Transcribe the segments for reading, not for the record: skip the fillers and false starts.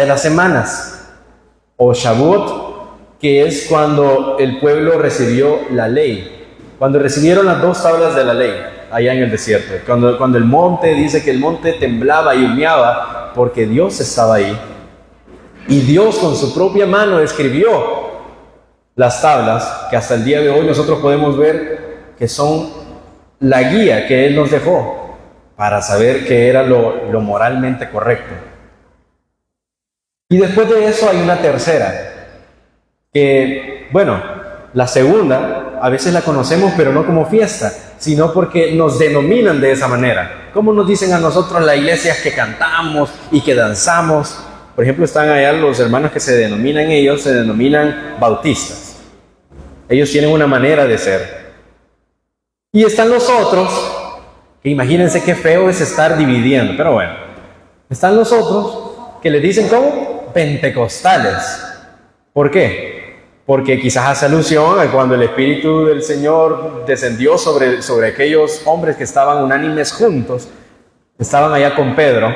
las semanas, o Shavuot, que es cuando el pueblo recibió la ley, cuando recibieron las 2 tablas de la ley, allá en el desierto, cuando el monte, dice que el monte temblaba y humeaba, porque Dios estaba ahí, y Dios con su propia mano escribió las tablas, que hasta el día de hoy nosotros podemos ver que son la guía que Él nos dejó, para saber qué era lo moralmente correcto. Y después de eso hay una tercera, que, bueno, la segunda, a veces la conocemos, pero no como fiesta, sino porque nos denominan de esa manera. ¿Cómo nos dicen a nosotros las iglesias que cantamos y que danzamos? Por ejemplo, están allá los hermanos que se denominan bautistas. Ellos tienen una manera de ser. Y están los otros, que imagínense qué feo es estar dividiendo, pero bueno. Están los otros que les dicen ¿cómo? Pentecostales. ¿Por qué? Porque quizás hace alusión a cuando el Espíritu del Señor descendió sobre aquellos hombres que estaban unánimes juntos, estaban allá con Pedro.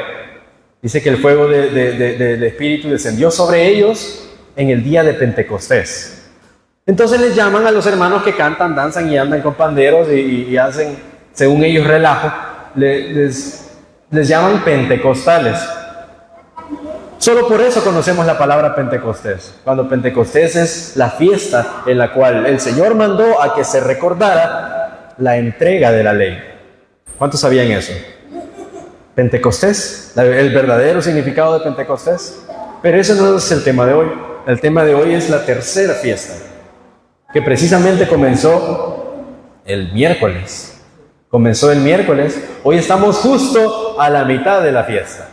Dice que el fuego del Espíritu descendió sobre ellos en el día de Pentecostés. Entonces les llaman a los hermanos que cantan, danzan y andan con panderos y hacen, según ellos, relajo. Les llaman pentecostales. Solo por eso conocemos la palabra Pentecostés. Cuando Pentecostés es la fiesta en la cual el Señor mandó a que se recordara la entrega de la ley. ¿Cuántos sabían eso? Pentecostés, el verdadero significado de Pentecostés. Pero eso no es el tema de hoy. El tema de hoy es la tercera fiesta, que precisamente comenzó el miércoles. Hoy estamos justo a la mitad de la fiesta.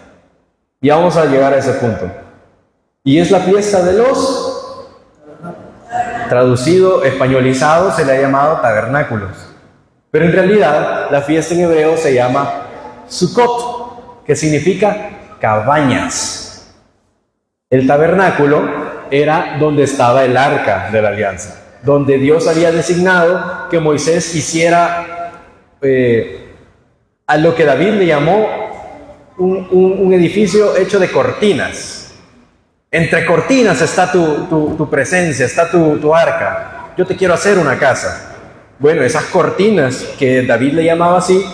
Y vamos a llegar a ese punto. Y es la fiesta de los, traducido, españolizado, se le ha llamado tabernáculos. Pero en realidad, la fiesta en hebreo se llama Sukkot, que significa cabañas. El tabernáculo era donde estaba el arca de la alianza, donde Dios había designado que Moisés hiciera a lo que David le llamó un edificio hecho de cortinas. Entre cortinas está tu presencia, está tu arca. Yo te quiero hacer una casa. Bueno, esas cortinas que David le llamaba así,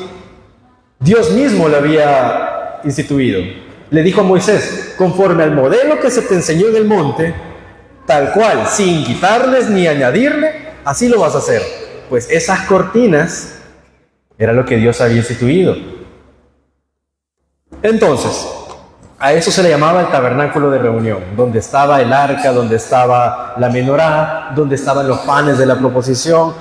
Dios mismo lo había instituido. Le dijo a Moisés, conforme al modelo que se te enseñó en el monte, tal cual, sin quitarles ni añadirle, así lo vas a hacer. Pues esas cortinas era lo que Dios había instituido. Entonces, a eso se le llamaba el tabernáculo de reunión, donde estaba el arca, donde estaba la menorá, donde estaban los panes de la proposición,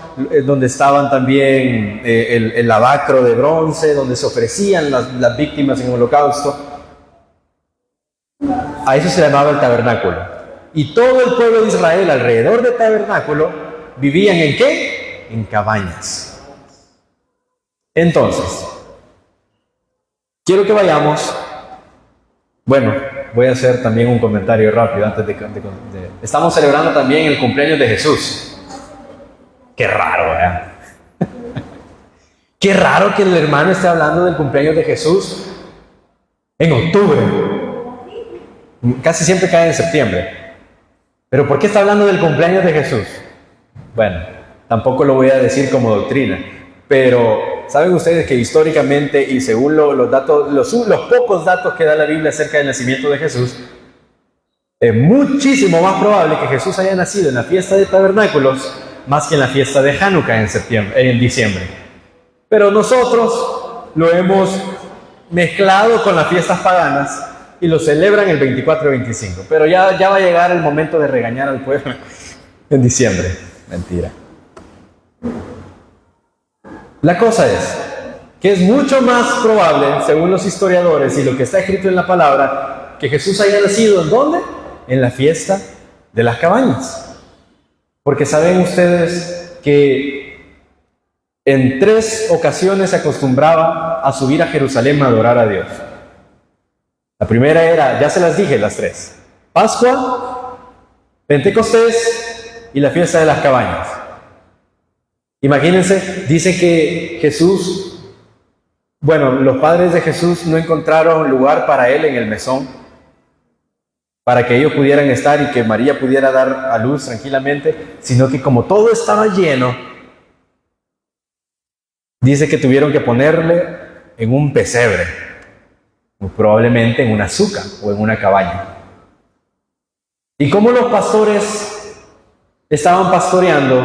donde estaban también el lavacro de bronce, donde se ofrecían las víctimas en el holocausto. A eso se le llamaba el tabernáculo. Y todo el pueblo de Israel alrededor del tabernáculo vivían ¿en qué? En cabañas. Entonces, quiero que vayamos. Bueno, voy a hacer también un comentario rápido antes de estamos celebrando también el cumpleaños de Jesús. Qué raro, ¿verdad? Qué raro que el hermano esté hablando del cumpleaños de Jesús en octubre. Casi siempre cae en septiembre. Pero ¿por qué está hablando del cumpleaños de Jesús? Bueno, tampoco lo voy a decir como doctrina, pero ¿saben ustedes que históricamente y según los pocos datos que da la Biblia acerca del nacimiento de Jesús, es muchísimo más probable que Jesús haya nacido en la fiesta de tabernáculos más que en la fiesta de Hanukkah en diciembre? Pero nosotros lo hemos mezclado con las fiestas paganas y lo celebran el 24 y 25. Pero ya va a llegar el momento de regañar al pueblo en diciembre. Mentira. La cosa es que es mucho más probable, según los historiadores y lo que está escrito en la palabra, que Jesús haya nacido ¿en dónde? En la fiesta de las cabañas. Porque saben ustedes que en 3 ocasiones se acostumbraba a subir a Jerusalén a adorar a Dios. La primera era, ya se las dije, las 3. Pascua, Pentecostés y la fiesta de las cabañas. Imagínense, dice que Jesús, bueno, los padres de Jesús no encontraron lugar para él en el mesón. para que ellos pudieran estar y que María pudiera dar a luz tranquilamente, sino que como todo estaba lleno, dice que tuvieron que ponerle en un pesebre, o probablemente en una azúcar o en una cabaña. Y como los pastores estaban pastoreando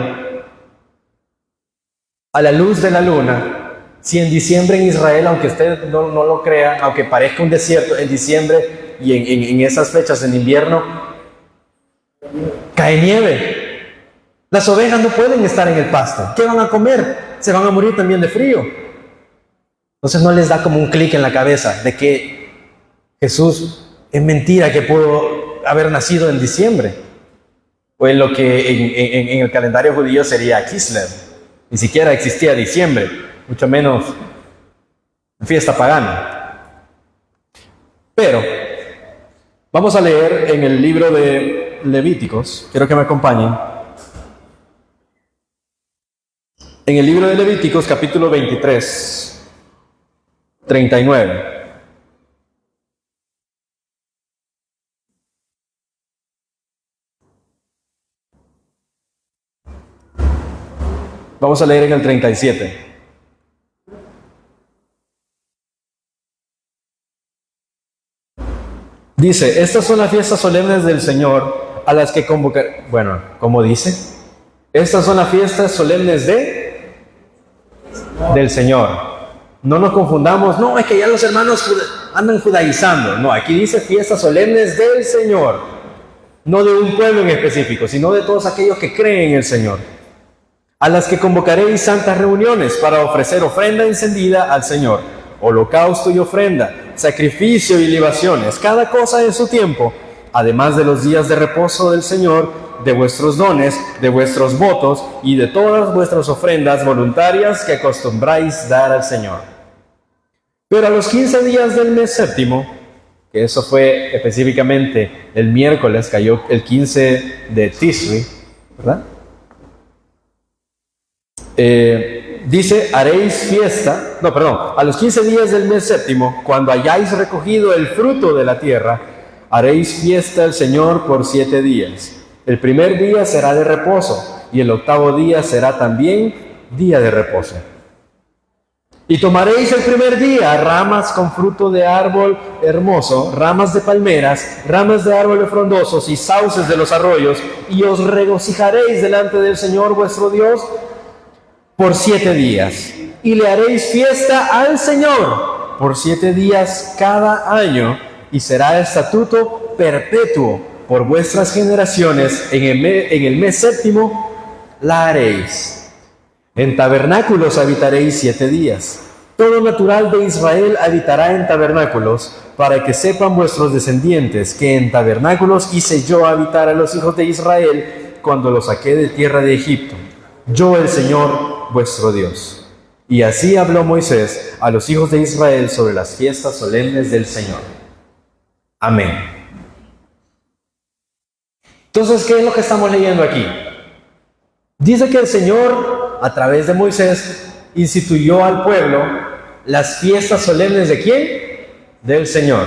a la luz de la luna, si en diciembre en Israel, aunque usted no lo crea, aunque parezca un desierto, en diciembre y en esas fechas en invierno, cae nieve. Las ovejas no pueden estar en el pasto. ¿Qué van a comer? Se van a morir también de frío. Entonces no les da como un clic en la cabeza de que Jesús es mentira que pudo haber nacido en diciembre, o en lo que en el calendario judío sería Kislev. Ni siquiera existía diciembre, mucho menos fiesta pagana. Pero vamos a leer en el libro de Levíticos, quiero que me acompañen. En el libro de Levíticos, capítulo 23, 39. Vamos a leer en el 37. Dice, estas son las fiestas solemnes del Señor a las que convocar... Bueno, ¿cómo dice? Estas son las fiestas solemnes del Señor. No nos confundamos, no, es que ya los hermanos andan judaizando. No, aquí dice fiestas solemnes del Señor. No de un pueblo en específico, sino de todos aquellos que creen en el Señor. A las que convocaréis santas reuniones para ofrecer ofrenda encendida al Señor, holocausto y ofrenda, sacrificio y libaciones, cada cosa en su tiempo, además de los días de reposo del Señor, de vuestros dones, de vuestros votos y de todas vuestras ofrendas voluntarias que acostumbráis dar al Señor. Pero a los 15 días del mes séptimo, que eso fue específicamente el miércoles, cayó el 15 de Tisri, ¿verdad? Dice, haréis fiesta, a los 15 días del mes séptimo, cuando hayáis recogido el fruto de la tierra, haréis fiesta al Señor por 7 días. El primer día será de reposo, y el octavo día será también día de reposo. Y tomaréis el primer día ramas con fruto de árbol hermoso, ramas de palmeras, ramas de árboles frondosos y sauces de los arroyos, y os regocijaréis delante del Señor vuestro Dios por 7 días, y le haréis fiesta al Señor por 7 días cada año, y será estatuto perpetuo por vuestras generaciones. En el mes séptimo la haréis. En tabernáculos habitaréis 7 días. Todo natural de Israel habitará en tabernáculos, para que sepan vuestros descendientes que en tabernáculos hice yo habitar a los hijos de Israel cuando los saqué de tierra de Egipto. Yo el Señor vuestro Dios. Y así habló Moisés a los hijos de Israel sobre las fiestas solemnes del Señor. Amén. Entonces, ¿qué es lo que estamos leyendo aquí? Dice que el Señor, a través de Moisés, instituyó al pueblo las fiestas solemnes ¿de quién? Del Señor.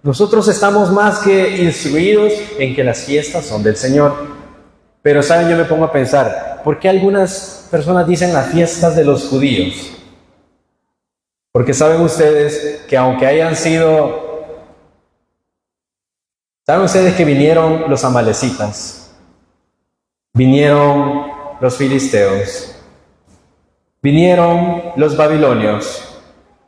Nosotros estamos más que instruidos en que las fiestas son del Señor. Pero, ¿saben? Yo me pongo a pensar, ¿por qué algunas personas dicen las fiestas de los judíos? Porque saben ustedes que aunque hayan sido... ¿Saben ustedes que vinieron los amalecitas? Vinieron los filisteos. Vinieron los babilonios,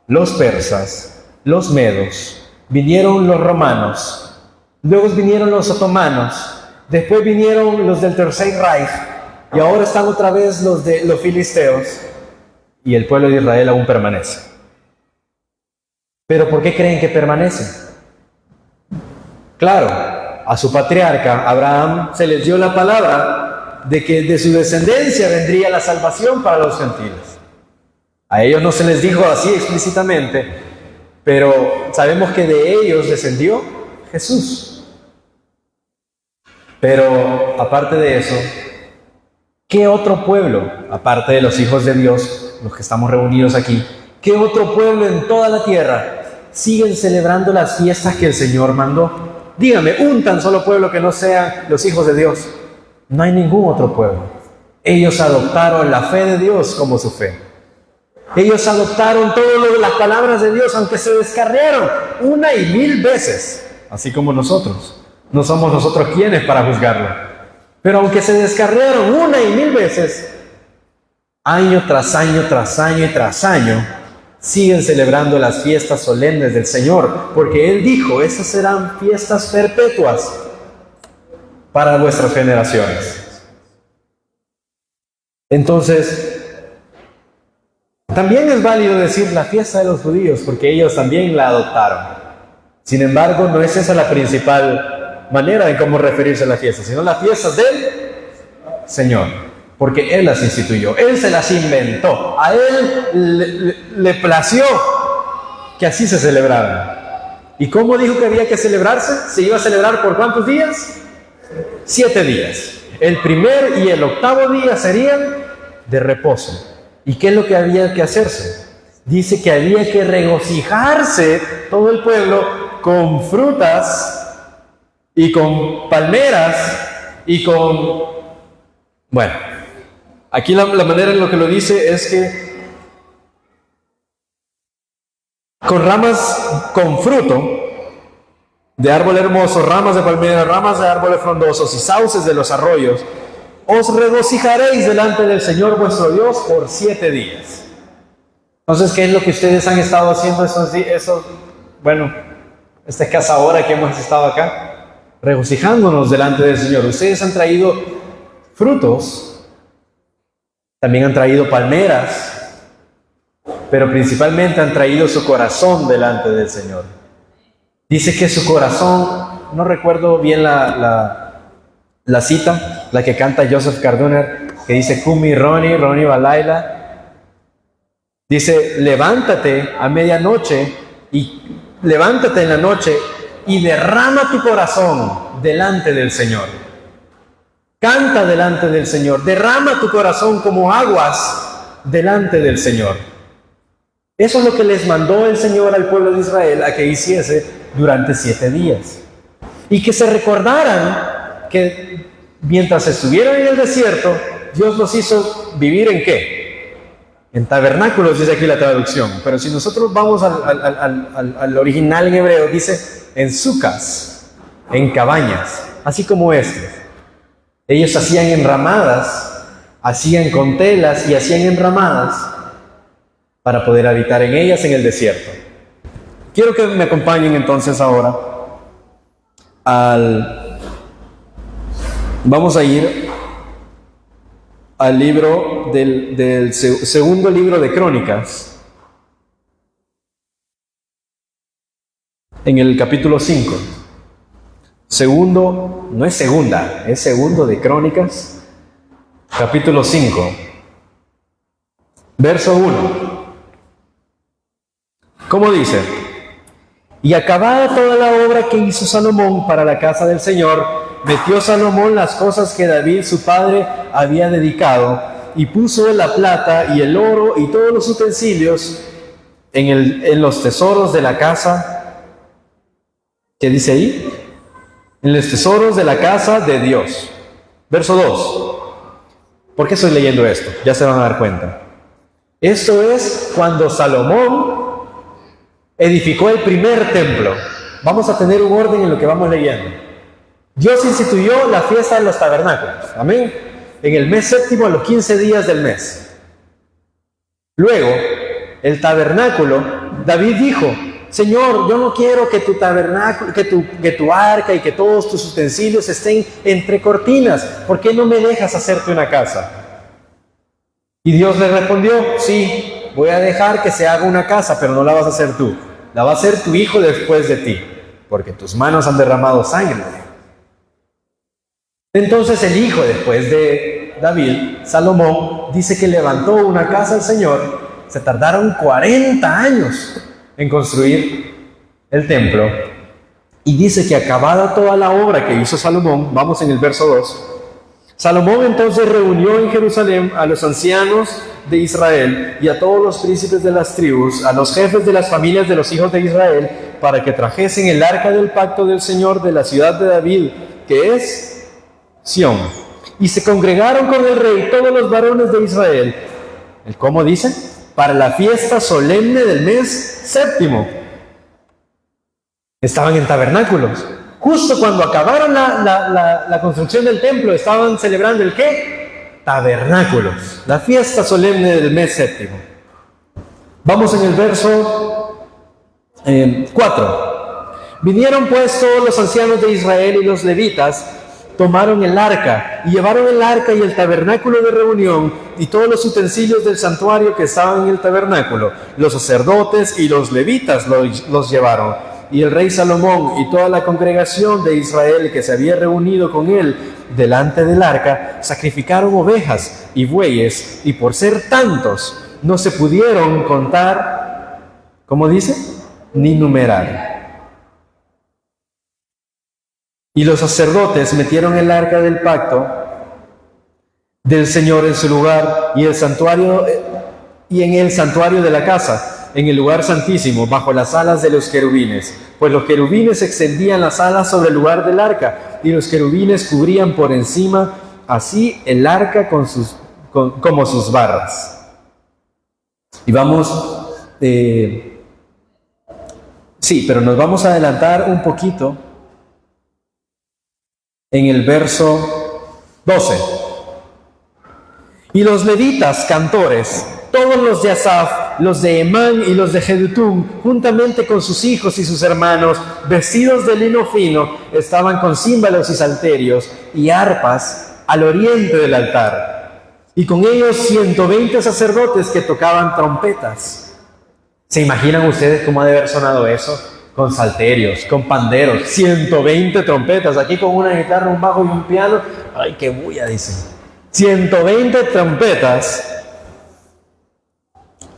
los persas, los medos. Vinieron los romanos. Luego vinieron los otomanos. Después vinieron los del Tercer Reich, y ahora están otra vez los filisteos, y el pueblo de Israel aún permanece. ¿Pero por qué creen que permanece? Claro, a su patriarca Abraham se les dio la palabra de que de su descendencia vendría la salvación para los gentiles. A ellos no se les dijo así explícitamente, pero sabemos que de ellos descendió Jesús. Pero, aparte de eso, ¿qué otro pueblo, aparte de los hijos de Dios, los que estamos reunidos aquí, qué otro pueblo en toda la tierra siguen celebrando las fiestas que el Señor mandó? Dígame, un tan solo pueblo que no sean los hijos de Dios. No hay ningún otro pueblo. Ellos adoptaron la fe de Dios como su fe. Ellos adoptaron todas las palabras de Dios, aunque se descarriaron 1 y 1000 veces, así como nosotros. No somos nosotros quienes para juzgarlo. Pero aunque se descarriaron 1 y 1000 veces, año tras año, tras año y tras año, siguen celebrando las fiestas solemnes del Señor, porque Él dijo, esas serán fiestas perpetuas para vuestras generaciones. Entonces, también es válido decir la fiesta de los judíos, porque ellos también la adoptaron. Sin embargo, no es esa la principal manera de cómo referirse a la fiesta, sino las fiestas del Señor, porque Él las instituyó, Él se las inventó, a Él le plació que así se celebraran. ¿Y cómo dijo que había que celebrarse? ¿Se iba a celebrar por cuántos días? 7 días. El primer y el octavo día serían de reposo. ¿Y qué es lo que había que hacerse? Dice que había que regocijarse todo el pueblo con frutas y con palmeras y con... Bueno, aquí la manera en lo que lo dice es que con ramas con fruto de árbol hermoso, ramas de palmera, ramas de árboles frondosos y sauces de los arroyos, os regocijaréis delante del Señor vuestro Dios por 7 días. Entonces, ¿qué es lo que ustedes han estado haciendo esta escasa hora que hemos estado acá? Regocijándonos delante del Señor. Ustedes han traído frutos, también han traído palmeras, pero principalmente han traído su corazón delante del Señor. Dice que su corazón, no recuerdo bien la cita, la que canta Joseph Carduner, que dice, Kumi Roni Balaila. Dice, levántate a medianoche y levántate en la noche y derrama tu corazón delante del Señor. Canta delante del Señor, derrama tu corazón como aguas delante del Señor. Eso es lo que les mandó el Señor al pueblo de Israel a que hiciese durante 7 días. Y que se recordaran que mientras estuvieron en el desierto, Dios los hizo vivir ¿en qué? En tabernáculos, dice aquí la traducción. Pero si nosotros vamos al original en hebreo, dice en sucas, en cabañas, así como este. Ellos hacían enramadas, hacían con telas y hacían enramadas para poder habitar en ellas en el desierto. Quiero que me acompañen entonces ahora vamos a ir al libro del segundo libro de Crónicas, en el capítulo 5. Segundo, no es segunda, es segundo de Crónicas, capítulo 5, verso 1. ¿Cómo dice? Y acabada toda la obra que hizo Salomón para la casa del Señor, metió Salomón las cosas que David su padre había dedicado, y puso la plata y el oro y todos los utensilios en los tesoros de la casa. ¿Qué dice ahí? En los tesoros de la casa de Dios. Verso 2. ¿Por qué estoy leyendo esto? Ya se van a dar cuenta. Esto es cuando Salomón edificó el primer templo. Vamos a tener un orden en lo que vamos leyendo. Dios instituyó la fiesta de los tabernáculos. Amén. En el mes séptimo, a los 15 días del mes. Luego, el tabernáculo, David dijo, Señor, yo no quiero que tu tabernáculo, que tu arca y que todos tus utensilios estén entre cortinas. ¿Por qué no me dejas hacerte una casa? Y Dios le respondió, sí, voy a dejar que se haga una casa, pero no la vas a hacer tú. La va a hacer tu hijo después de ti, porque tus manos han derramado sangre. Entonces el hijo después de David, Salomón, dice que levantó una casa al Señor. Se tardaron 40 años en construir el templo. Y dice que acabada toda la obra que hizo Salomón, vamos en el verso 2, Salomón entonces reunió en Jerusalén a los ancianos de Israel y a todos los príncipes de las tribus, a los jefes de las familias de los hijos de Israel para que trajesen el arca del pacto del Señor de la ciudad de David, que es Sión. Y se congregaron con el rey todos los varones de Israel. ¿Cómo dice? Para la fiesta solemne del mes séptimo. Estaban en tabernáculos. Justo cuando acabaron la construcción del templo, estaban celebrando ¿el qué? Tabernáculos. La fiesta solemne del mes séptimo. Vamos en el verso 4. Vinieron pues todos los ancianos de Israel y los levitas, tomaron el arca y llevaron el arca y el tabernáculo de reunión y todos los utensilios del santuario que estaban en el tabernáculo. Los sacerdotes y los levitas los llevaron. Y el rey Salomón y toda la congregación de Israel que se había reunido con él delante del arca, sacrificaron ovejas y bueyes, y por ser tantos, no se pudieron contar, ¿cómo dice? Ni numerar. Y los sacerdotes metieron el arca del pacto del Señor en su lugar y en el santuario de la casa, en el lugar santísimo, bajo las alas de los querubines, pues los querubines extendían las alas sobre el lugar del arca, y los querubines cubrían por encima así el arca como sus barras. Y vamos, pero nos vamos a adelantar un poquito en el verso 12. Y los levitas, cantores, todos los de Asaf, los de Emán y los de Jedutún, juntamente con sus hijos y sus hermanos, vestidos de lino fino, estaban con címbalos y salterios y arpas al oriente del altar. Y con ellos 120 sacerdotes que tocaban trompetas. ¿Se imaginan ustedes cómo ha de haber sonado eso? Con salterios, con panderos, 120 trompetas, aquí con una guitarra, un bajo y un piano. ¡Ay, qué bulla!, dicen. 120 trompetas.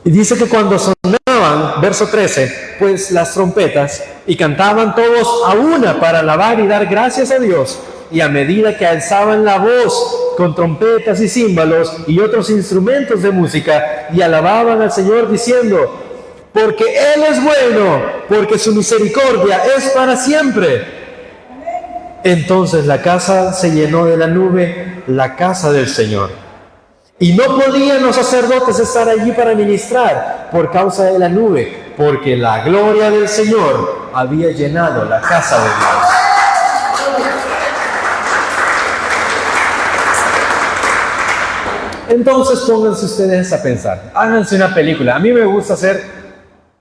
Y dice que cuando sonaban, verso 13, pues las trompetas, y cantaban todos a una para alabar y dar gracias a Dios, y a medida que alzaban la voz con trompetas y címbalos y otros instrumentos de música, y alababan al Señor diciendo, porque Él es bueno, porque su misericordia es para siempre. Entonces la casa se llenó de la nube, la casa del Señor. Y no podían los sacerdotes estar allí para ministrar por causa de la nube, porque la gloria del Señor había llenado la casa de Dios. Entonces pónganse ustedes a pensar, háganse una película. A mí me gusta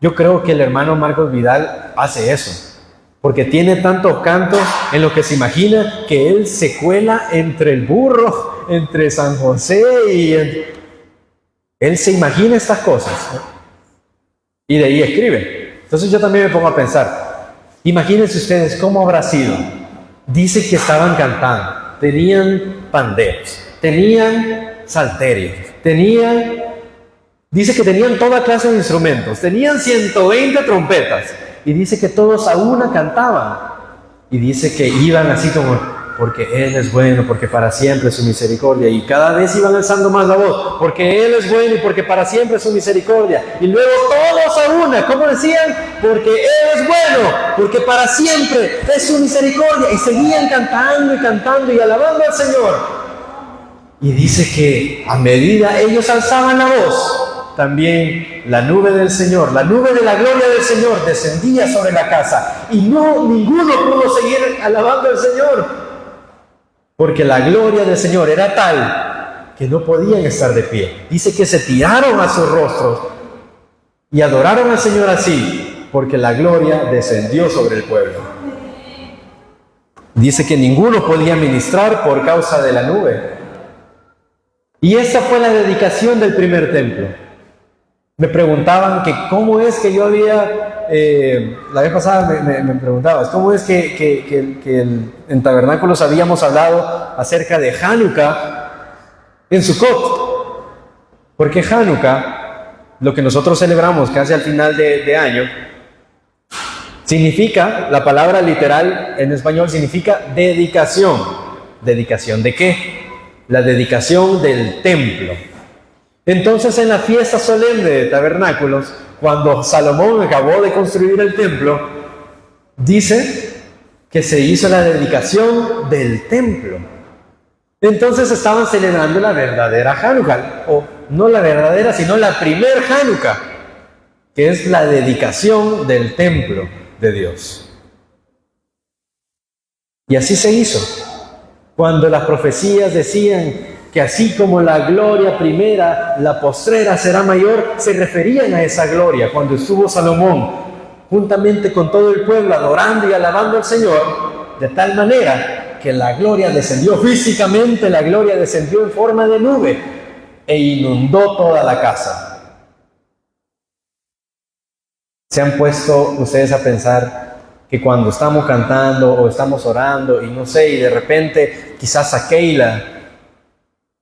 yo creo que el hermano Marcos Vidal hace eso, porque tiene tantos cantos en lo que se imagina que él se cuela entre el burro, entre San José él se imagina estas cosas, ¿no? Y de ahí escribe. Entonces yo también me pongo a pensar, imagínense ustedes cómo habrá sido. Dice que estaban cantando, tenían panderos, tenían salterios, dice que tenían toda clase de instrumentos, tenían 120 trompetas, y dice que todos a una cantaban, y dice que iban así como, porque Él es bueno, porque para siempre es su misericordia, y cada vez iban alzando más la voz, porque Él es bueno y porque para siempre es su misericordia, y luego todos a una, ¿cómo decían? Porque Él es bueno, porque para siempre es su misericordia, y seguían cantando y cantando y alabando al Señor. Y dice que a medida ellos alzaban la voz, también la nube del Señor, la nube de la gloria del Señor descendía sobre la casa, y ninguno pudo seguir alabando al Señor, porque la gloria del Señor era tal que no podían estar de pie. Dice que se tiraron a sus rostros y adoraron al Señor así, porque la gloria descendió sobre el pueblo. Dice que ninguno podía ministrar por causa de la nube. Y esta fue la dedicación del primer templo. Me preguntaban que cómo es que yo había, la vez pasada me preguntabas, cómo es que en Tabernáculos habíamos hablado acerca de Hanukkah en Sukkot. Porque Hanukkah, lo que nosotros celebramos casi al final de año, significa, la palabra literal en español significa dedicación. ¿Dedicación de qué? La dedicación del templo. Entonces en la fiesta solemne de Tabernáculos, cuando Salomón acabó de construir el templo, dice que se hizo la dedicación del templo. Entonces estaban celebrando la verdadera Hanukkah, o no la verdadera, sino la primer Hanukkah, que es la dedicación del templo de Dios. Y así se hizo. Cuando las profecías decían que así como la gloria primera, la postrera será mayor, se referían a esa gloria cuando estuvo Salomón juntamente con todo el pueblo adorando y alabando al Señor, de tal manera que la gloria descendió físicamente, la gloria descendió en forma de nube e inundó toda la casa. ¿Se han puesto ustedes a pensar que cuando estamos cantando o estamos orando y no sé, y de repente quizás a Keila,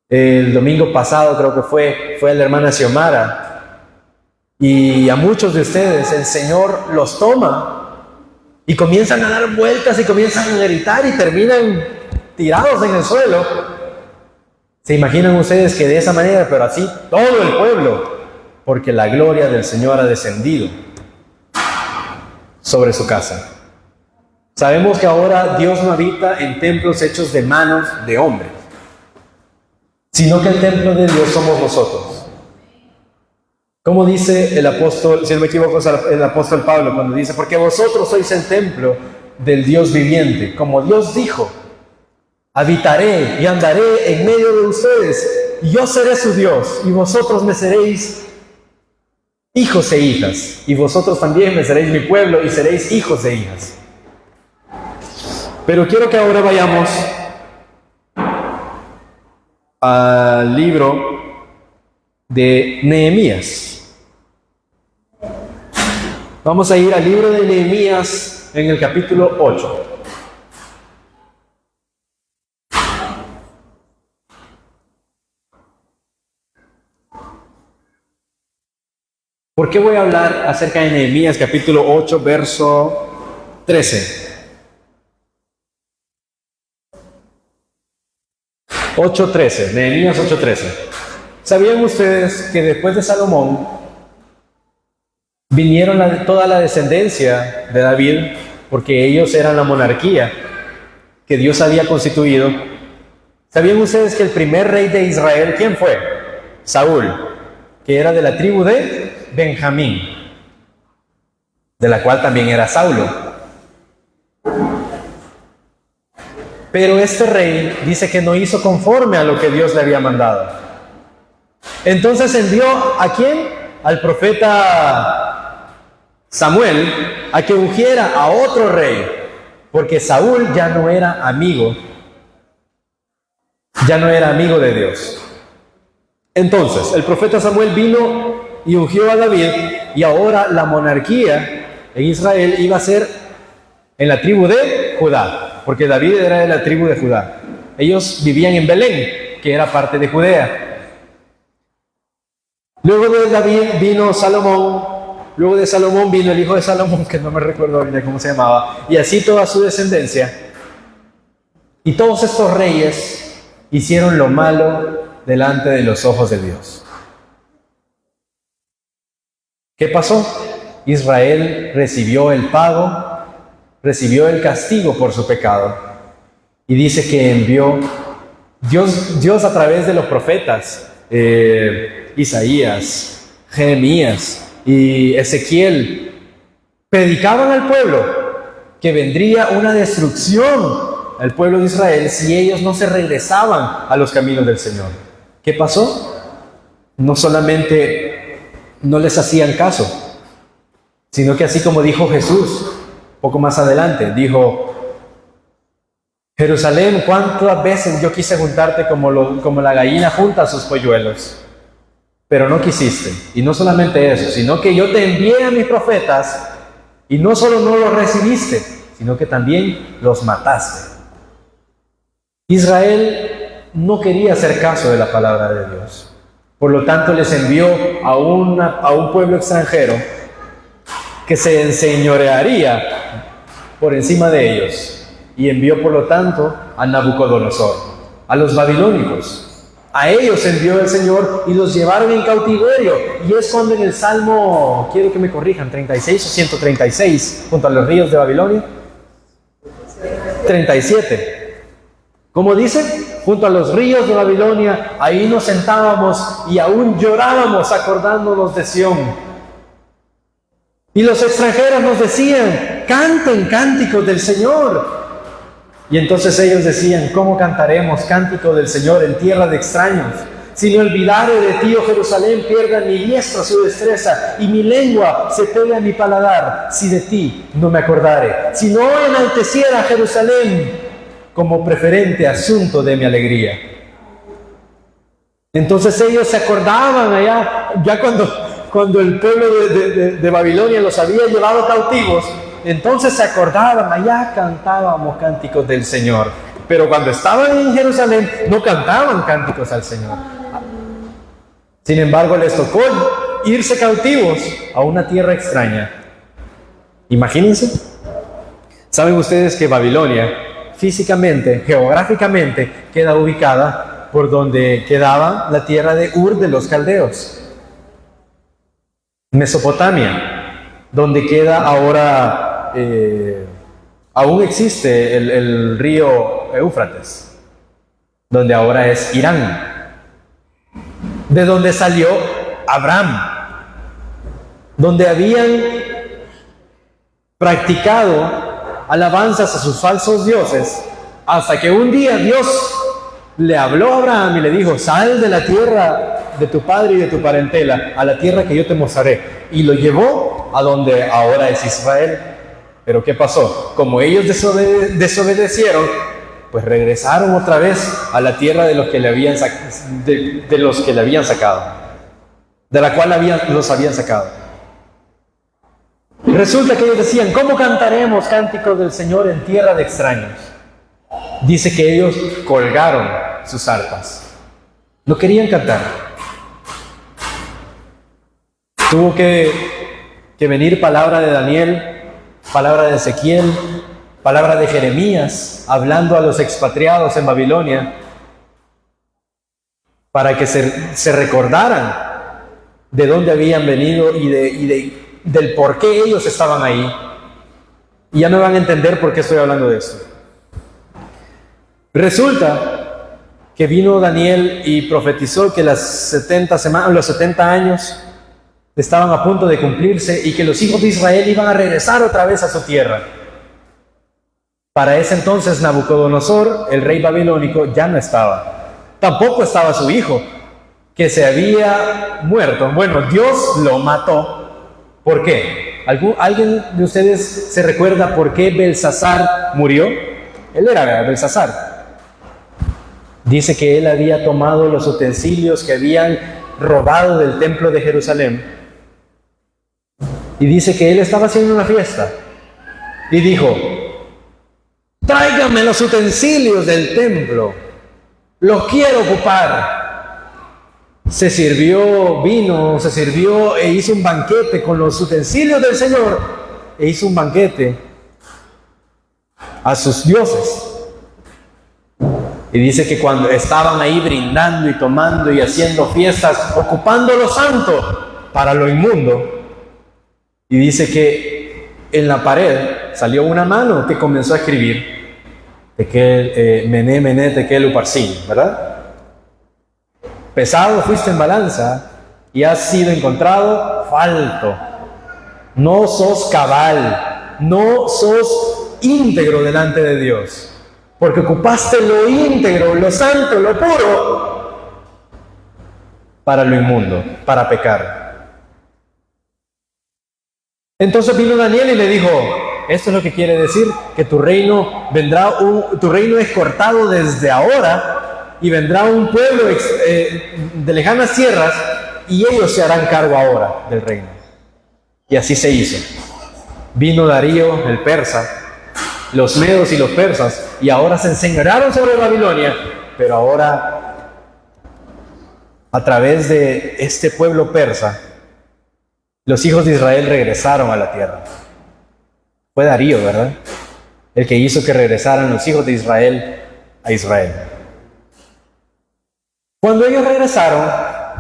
el domingo pasado creo que fue a la hermana Xiomara, y a muchos de ustedes el Señor los toma y comienzan a dar vueltas y comienzan a gritar y terminan tirados en el suelo? ¿Se imaginan ustedes que de esa manera, pero así todo el pueblo? Porque la gloria del Señor ha descendido sobre su casa. Sabemos que ahora Dios no habita en templos hechos de manos de hombres, sino que el templo de Dios somos nosotros. Como dice el apóstol, si no me equivoco, es el apóstol Pablo, cuando dice, porque vosotros sois el templo del Dios viviente. Como Dios dijo, habitaré y andaré en medio de ustedes, y yo seré su Dios, y vosotros me seréis hijos e hijas, y vosotros también me seréis mi pueblo, y seréis hijos e hijas. Pero quiero que ahora vayamos al libro de Nehemías. Vamos a ir al libro de Nehemías en el capítulo 8. ¿Por qué voy a hablar acerca de Nehemías capítulo 8, verso 13? 8:13, Nehemías 8:13. ¿Sabían ustedes que después de Salomón vinieron toda la descendencia de David, porque ellos eran la monarquía que Dios había constituido? ¿Sabían ustedes que el primer rey de Israel, quién fue? Saúl, que era de la tribu de Benjamín, de la cual también era Saulo. Pero este rey dice que no hizo conforme a lo que Dios le había mandado. Entonces envió ¿a quién? Al profeta Samuel a que ungiera a otro rey, porque Saúl ya no era amigo de Dios. Entonces el profeta Samuel vino y ungió a David, y ahora la monarquía en Israel iba a ser en la tribu de Judá, porque David era de la tribu de Judá. Ellos vivían en Belén, que era parte de Judea. Luego de David vino Salomón. Luego de Salomón vino el hijo de Salomón, que no me recuerdo bien cómo se llamaba, y así toda su descendencia. Y todos estos reyes hicieron lo malo delante de los ojos de Dios. ¿Qué pasó? Israel recibió el pago, recibió el castigo por su pecado. Y dice que envió Dios a través de los profetas, Isaías, Jeremías y Ezequiel, predicaban al pueblo que vendría una destrucción al pueblo de Israel si ellos no se regresaban a los caminos del Señor. ¿Qué pasó? No solamente no les hacían caso, sino que así como dijo Jesús, poco más adelante, dijo: Jerusalén, ¿cuántas veces yo quise juntarte como la gallina junta a sus polluelos? Pero no quisiste. Y no solamente eso, sino que yo te envié a mis profetas, y no solo no los recibiste, sino que también los mataste. Israel no quería hacer caso de la palabra de Dios. Por lo tanto, les envió a un pueblo extranjero que se enseñorearía por encima de ellos. Y envió, por lo tanto, a Nabucodonosor, a los babilónicos. A ellos envió el Señor y los llevaron en cautiverio. Y es cuando en el Salmo, quiero que me corrijan, 36 o 136, junto a los ríos de Babilonia. 37. Como dice, junto a los ríos de Babilonia, ahí nos sentábamos y aún llorábamos acordándonos de Sión. Y los extranjeros nos decían, canten cánticos del Señor. Y entonces ellos decían, ¿cómo cantaremos cántico del Señor en tierra de extraños? Si no olvidare de ti, oh Jerusalén, pierda mi diestra su destreza, y mi lengua se pegue a mi paladar, si de ti no me acordare. Si no enalteciera a Jerusalén como preferente asunto de mi alegría. Entonces ellos se acordaban allá, ya cuando el pueblo de Babilonia los había llevado cautivos, entonces se acordaban, allá cantábamos cánticos del Señor. Pero cuando estaban en Jerusalén, no cantaban cánticos al Señor. Sin embargo, les tocó irse cautivos a una tierra extraña. Imagínense. ¿Saben ustedes que Babilonia, físicamente, geográficamente, queda ubicada por donde quedaba la tierra de Ur de los caldeos? Mesopotamia, donde queda ahora, aún existe el río Éufrates, donde ahora es Irán, de donde salió Abraham, donde habían practicado alabanzas a sus falsos dioses, hasta que un día Dios le habló a Abraham y le dijo, sal de la tierra de tu padre y de tu parentela, a la tierra que yo te mostraré. Y lo llevó a donde ahora es Israel. Pero ¿qué pasó? Como ellos desobedecieron, pues regresaron otra vez a la tierra de los que le habían, de los que le habían sacado, de la cual los habían sacado. Resulta que ellos decían, ¿cómo cantaremos cánticos del Señor en tierra de extraños? Dice que ellos colgaron sus arpas. No querían cantar. Tuvo que venir palabra de Daniel, palabra de Ezequiel, palabra de Jeremías, hablando a los expatriados en Babilonia, para que se recordaran de dónde habían venido y del por qué ellos estaban ahí. Y ya me van a entender por qué estoy hablando de esto. Resulta que vino Daniel y profetizó que los 70 años estaban a punto de cumplirse y que los hijos de Israel iban a regresar otra vez a su tierra. Para ese entonces Nabucodonosor, el rey babilónico, ya no estaba. Tampoco estaba su hijo, que se había muerto. Bueno, Dios lo mató. ¿Por qué? ¿Alguien de ustedes se recuerda por qué Belsasar murió? Él era Belsasar. Dice que él había tomado los utensilios que habían robado del templo de Jerusalén. Y dice que él estaba haciendo una fiesta. Y dijo, tráiganme los utensilios del templo. Los quiero ocupar. Se sirvió vino, se sirvió e hizo un banquete con los utensilios del Señor. E hizo un banquete a sus dioses. Y dice que cuando estaban ahí brindando y tomando y haciendo fiestas, ocupando lo santo para lo inmundo, y dice que en la pared salió una mano que comenzó a escribir, Mené, Mené, Tekel, Uparsin, ¿verdad? Pesado fuiste en balanza y has sido encontrado falto. No sos cabal, no sos íntegro delante de Dios. Porque ocupaste lo íntegro, lo santo, lo puro, para lo inmundo, para pecar. Entonces vino Daniel y le dijo, esto es lo que quiere decir, que tu reino tu reino es cortado desde ahora, y vendrá un pueblo de lejanas tierras, y ellos se harán cargo ahora del reino. Y así se hizo. Vino Darío, el persa, los medos y los persas, y ahora se enseñorearon sobre Babilonia, pero ahora, a través de este pueblo persa, los hijos de Israel regresaron a la tierra. Fue Darío, ¿verdad? El que hizo que regresaran los hijos de Israel a Israel. Cuando ellos regresaron,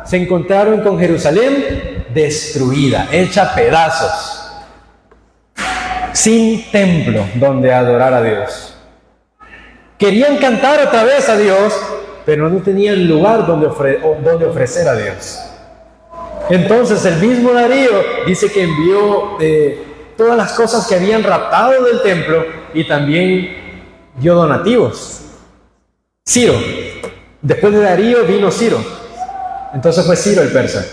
se encontraron con Jerusalén destruida, hecha pedazos, sin templo donde adorar a Dios. Querían cantar otra vez a Dios, pero no tenían lugar donde ofrecer a Dios. Entonces el mismo Darío dice que envió todas las cosas que habían raptado del templo y también dio donativos. Ciro, después de Darío vino Ciro, entonces fue Ciro el persa.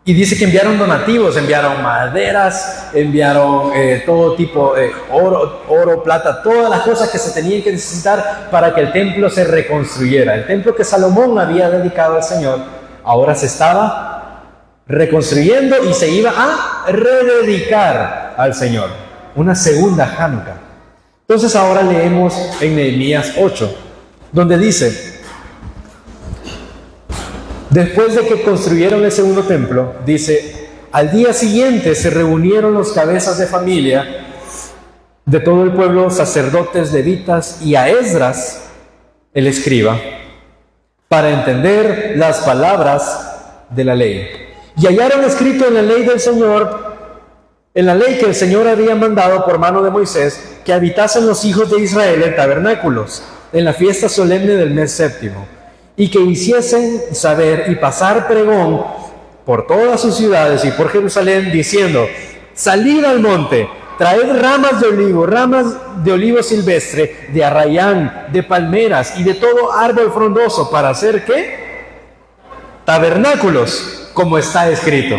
Y dice que enviaron donativos, enviaron maderas, enviaron todo tipo de oro, plata, todas las cosas que se tenían que necesitar para que el templo se reconstruyera. El templo que Salomón había dedicado al Señor, ahora se estaba reconstruyendo y se iba a rededicar al Señor. Una segunda Hanukkah. Entonces ahora leemos en Nehemías 8, donde dice: después de que construyeron el segundo templo, dice, al día siguiente se reunieron los cabezas de familia de todo el pueblo, sacerdotes, levitas y a Esdras, el escriba, para entender las palabras de la ley. Y hallaron escrito en la ley del Señor, en la ley que el Señor había mandado por mano de Moisés, que habitasen los hijos de Israel en tabernáculos, en la fiesta solemne del mes séptimo, y que hiciesen saber y pasar pregón por todas sus ciudades y por Jerusalén, diciendo: salid al monte, traed ramas de olivo silvestre, de arrayán, de palmeras y de todo árbol frondoso, para hacer ¿qué? Tabernáculos, como está escrito.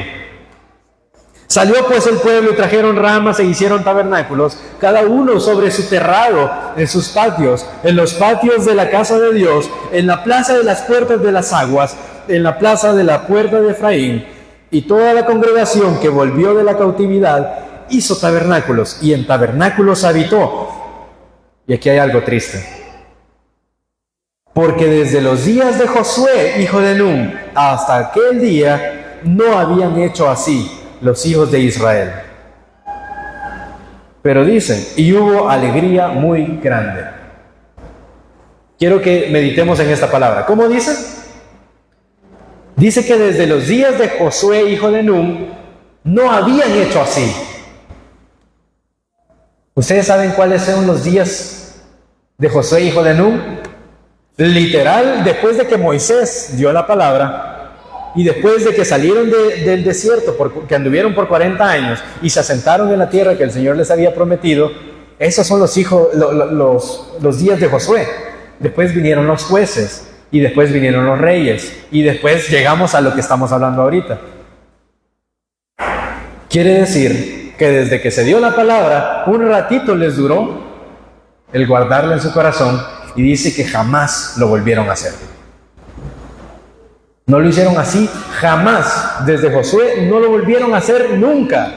Salió pues el pueblo y trajeron ramas e hicieron tabernáculos, cada uno sobre su terrado, en sus patios, en los patios de la casa de Dios, en la plaza de las puertas de las aguas, en la plaza de la puerta de Efraín. Y toda la congregación que volvió de la cautividad hizo tabernáculos, y en tabernáculos habitó. Y aquí hay algo triste. Porque desde los días de Josué, hijo de Nun, hasta aquel día, no habían hecho así los hijos de Israel. Pero dicen, y hubo alegría muy grande. Quiero que meditemos en esta palabra. ¿Cómo dice? Dice que desde los días de Josué, hijo de Nun, no habían hecho así. ¿Ustedes saben cuáles son los días de Josué, hijo de Nun? Literal, después de que Moisés dio la palabra, y después de que salieron del desierto, que anduvieron por 40 años y se asentaron en la tierra que el Señor les había prometido, esos son los días de Josué. Después vinieron los jueces, y después vinieron los reyes, y después llegamos a lo que estamos hablando ahorita. Quiere decir que desde que se dio la palabra, un ratito les duró el guardarla en su corazón, y dice que jamás lo volvieron a hacer. No lo hicieron así, jamás. Desde Josué no lo volvieron a hacer nunca.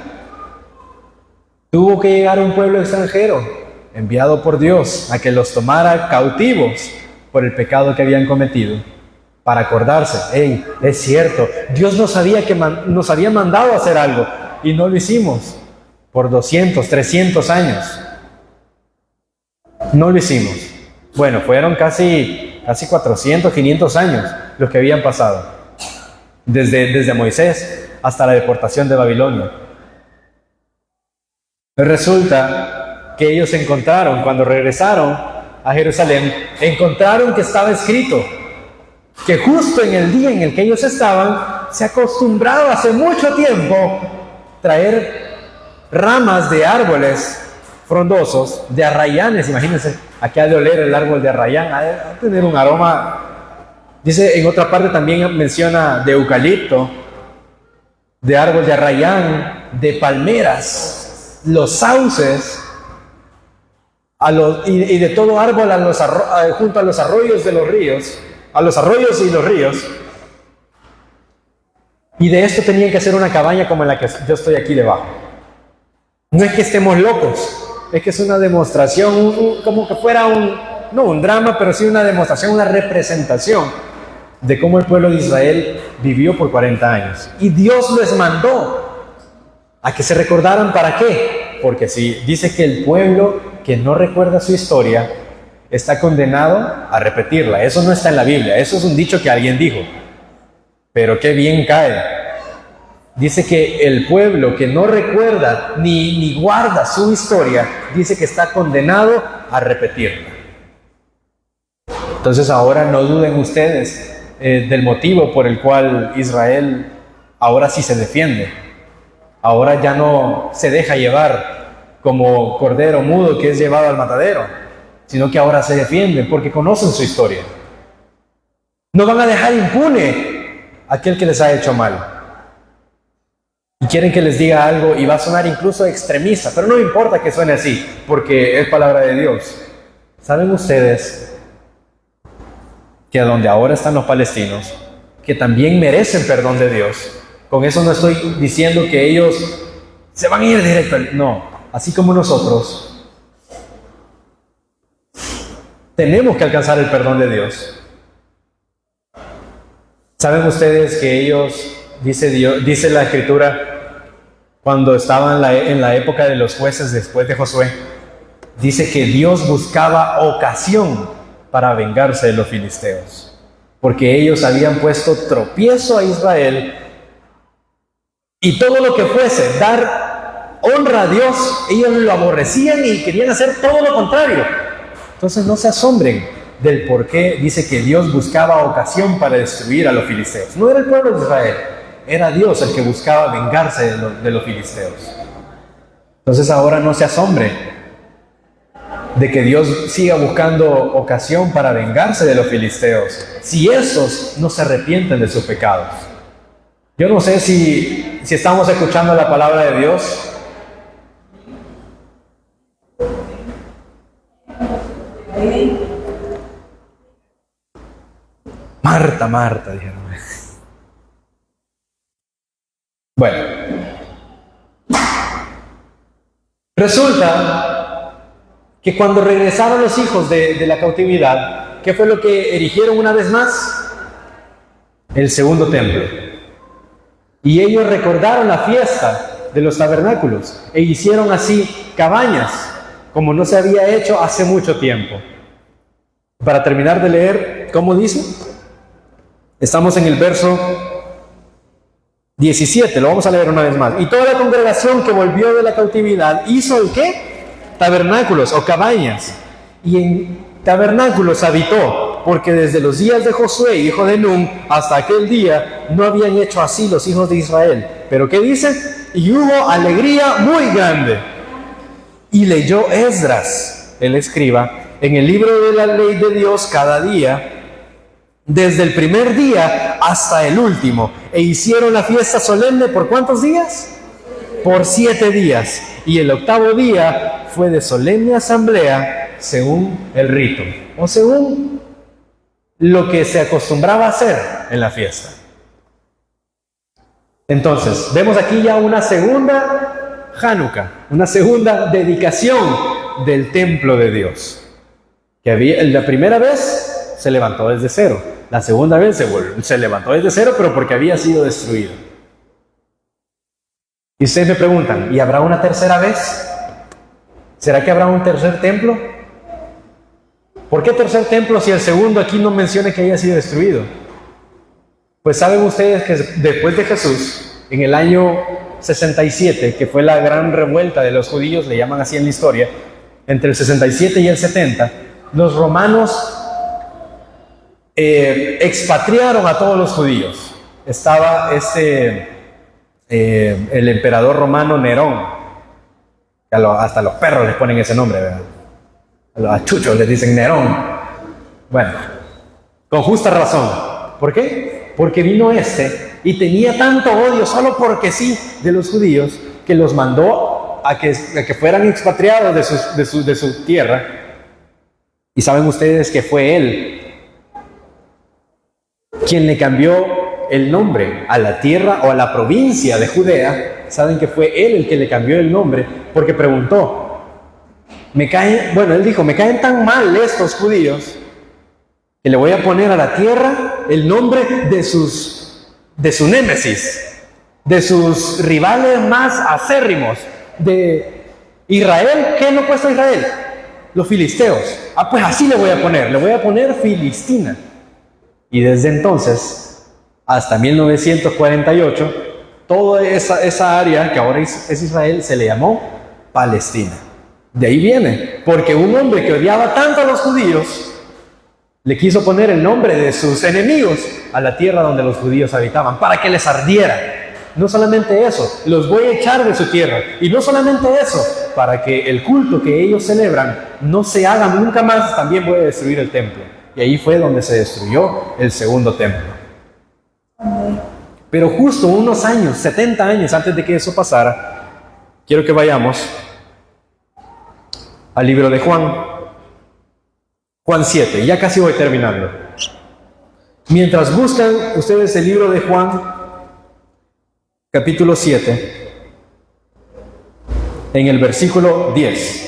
Tuvo que llegar un pueblo extranjero, enviado por Dios, a que los tomara cautivos por el pecado que habían cometido, para acordarse: hey, es cierto, Dios nos había mandado a hacer algo, y no lo hicimos por 200, 300 años. No lo hicimos. Bueno, fueron casi 400, 500 años los que habían pasado, desde Moisés hasta la deportación de Babilonia. Resulta que ellos encontraron, cuando regresaron a Jerusalén, encontraron que estaba escrito que justo en el día en el que ellos estaban, se acostumbraba hace mucho tiempo traer ramas de árboles frondosos, de arrayanes. Imagínense, aquí ha de oler el árbol de arrayán, ha de tener un aroma. Dice, en otra parte también menciona de eucalipto, de árbol de arrayán, de palmeras, los sauces, y de todo árbol junto a los arroyos de los ríos, a los arroyos y los ríos. Y de esto tenían que hacer una cabaña como en la que yo estoy aquí debajo. No es que estemos locos, es que es una demostración, como que fuera no un drama, pero sí una demostración, una representación de cómo el pueblo de Israel vivió por 40 años. Y Dios les mandó a que se recordaran. ¿Para qué? Porque si dice que el pueblo que no recuerda su historia está condenado a repetirla. Eso no está en la Biblia, eso es un dicho que alguien dijo. Pero qué bien cae. Dice que el pueblo que no recuerda ni guarda su historia, dice que está condenado a repetirla. Entonces ahora no duden ustedes del motivo por el cual Israel ahora sí se defiende. Ahora ya no se deja llevar como cordero mudo que es llevado al matadero, sino que ahora se defiende porque conocen su historia. No van a dejar impune a aquel que les ha hecho mal. Y quieren que les diga algo y va a sonar incluso extremista, pero no importa que suene así, porque es palabra de Dios. ¿Saben ustedes que a donde ahora están los palestinos, que también merecen perdón de Dios? Con eso no estoy diciendo que ellos se van a ir directo. No, así como nosotros, tenemos que alcanzar el perdón de Dios. ¿Saben ustedes que ellos, dice la Escritura, cuando estaban en la época de los jueces después de Josué, dice que Dios buscaba ocasión para vengarse de los filisteos, porque ellos habían puesto tropiezo a Israel y todo lo que fuese dar honra a Dios, ellos lo aborrecían y querían hacer todo lo contrario. Entonces no se asombren del por qué dice que Dios buscaba ocasión para destruir a los filisteos. No era el pueblo de Israel, era Dios el que buscaba vengarse de los filisteos. Entonces ahora no se asombre de que Dios siga buscando ocasión para vengarse de los filisteos, si estos no se arrepienten de sus pecados. Yo no sé si estamos escuchando la palabra de Dios. Marta, Marta, dijeron. Bueno, resulta que cuando regresaron los hijos de la cautividad, ¿qué fue lo que erigieron una vez más? El segundo templo. Y ellos recordaron la fiesta de los tabernáculos e hicieron así cabañas, como no se había hecho hace mucho tiempo. Para terminar de leer, ¿cómo dice? Estamos en el verso 17, lo vamos a leer una vez más. Y toda la congregación que volvió de la cautividad hizo ¿el qué? Tabernáculos o cabañas. Y en tabernáculos habitó, porque desde los días de Josué, hijo de Nun, hasta aquel día no habían hecho así los hijos de Israel. ¿Pero qué dice? Y hubo alegría muy grande. Y leyó Esdras, el escriba, en el libro de la ley de Dios cada día, desde el primer día hasta el último, e hicieron la fiesta solemne ¿por cuántos días? Por 7 días, y el octavo día fue de solemne asamblea según el rito, o según lo que se acostumbraba a hacer en la fiesta. Entonces, vemos aquí ya una segunda Hanukkah, una segunda dedicación del templo de Dios, que había, la primera vez se levantó desde cero. La segunda vez se levantó desde cero, pero porque había sido destruido. Y ustedes me preguntan, ¿y habrá una tercera vez? ¿Será que habrá un tercer templo? ¿Por qué tercer templo si el segundo aquí no menciona que haya sido destruido? Pues saben ustedes que después de Jesús, en el año 67, que fue la gran revuelta de los judíos, le llaman así en la historia, entre el 67 y el 70, los romanos expatriaron a todos los judíos. Estaba el emperador romano Nerón, hasta los perros les ponen ese nombre, ¿verdad? A los achuchos les dicen Nerón. Bueno, con justa razón. ¿Por qué? Porque vino y tenía tanto odio, solo porque sí, de los judíos, que los mandó a que fueran expatriados de su tierra. Y saben ustedes que fue él quien le cambió el nombre a la tierra o a la provincia de Judea. Saben que fue él el que le cambió el nombre, porque preguntó, él dijo, me caen tan mal estos judíos que le voy a poner a la tierra el nombre de su némesis, de sus rivales más acérrimos, de Israel. ¿Qué es lo opuesto a Israel? Los filisteos. Ah, pues así le voy a poner Filistina. Y desde entonces, hasta 1948, toda esa área que ahora es Israel se le llamó Palestina. De ahí viene, porque un hombre que odiaba tanto a los judíos, le quiso poner el nombre de sus enemigos a la tierra donde los judíos habitaban, para que les ardiera. No solamente eso, los voy a echar de su tierra. Y no solamente eso, para que el culto que ellos celebran no se haga nunca más, también voy a destruir el templo. Y ahí fue donde se destruyó el segundo templo. Pero justo unos años, 70 años antes de que eso pasara, quiero que vayamos al libro de Juan. Juan 7, ya casi voy terminando. Mientras buscan ustedes el libro de Juan, capítulo 7, en el versículo 10.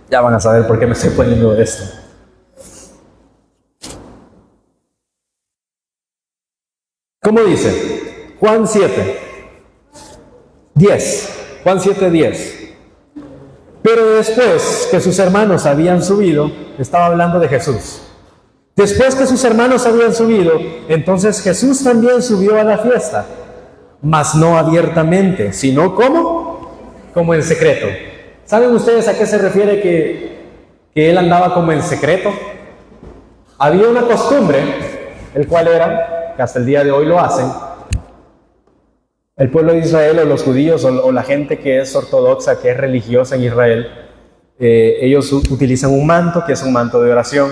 Ya van a saber por qué me estoy poniendo esto. ¿Cómo dice? Juan 7, 10. Juan 7, 10. Pero después que sus hermanos habían subido, estaba hablando de Jesús. Después que sus hermanos habían subido, entonces Jesús también subió a la fiesta, mas no abiertamente, sino ¿cómo? Como en secreto. ¿Saben ustedes a qué se refiere que él andaba como en secreto? Había una costumbre, el cual era, que hasta el día de hoy lo hacen, el pueblo de Israel o los judíos o la gente que es ortodoxa, que es religiosa en Israel, ellos utilizan un manto, que es un manto de oración.